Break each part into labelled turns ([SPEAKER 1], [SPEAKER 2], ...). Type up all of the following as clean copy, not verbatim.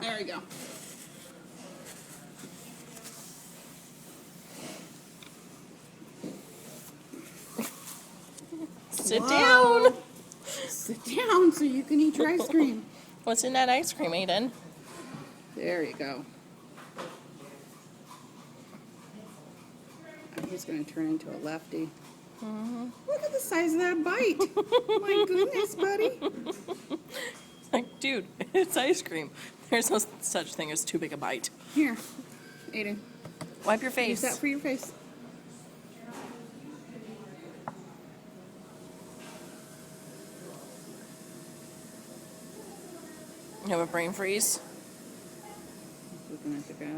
[SPEAKER 1] There we go.
[SPEAKER 2] Sit
[SPEAKER 1] Whoa.
[SPEAKER 2] down.
[SPEAKER 1] Sit down so you can eat your ice cream.
[SPEAKER 2] What's in that ice cream, Aiden?
[SPEAKER 1] There you go. He's going to turn into a lefty. Look at the size of that bite. My goodness, buddy.
[SPEAKER 2] Like, dude, it's ice cream. There's no such thing as too big a bite.
[SPEAKER 1] Here, Aiden.
[SPEAKER 2] Wipe your
[SPEAKER 1] Use
[SPEAKER 2] face.
[SPEAKER 1] that for your face.
[SPEAKER 2] You have a brain freeze?
[SPEAKER 1] Looking at the cat.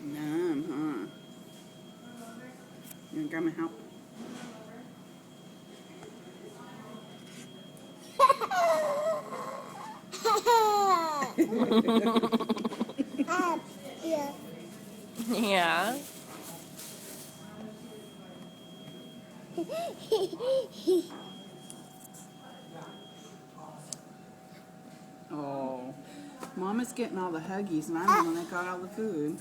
[SPEAKER 1] Numb, huh? You want Grandma help?
[SPEAKER 3] Yeah.
[SPEAKER 2] Yeah.
[SPEAKER 1] Oh, Mama's getting all the huggies, and I'm the one that got all the food.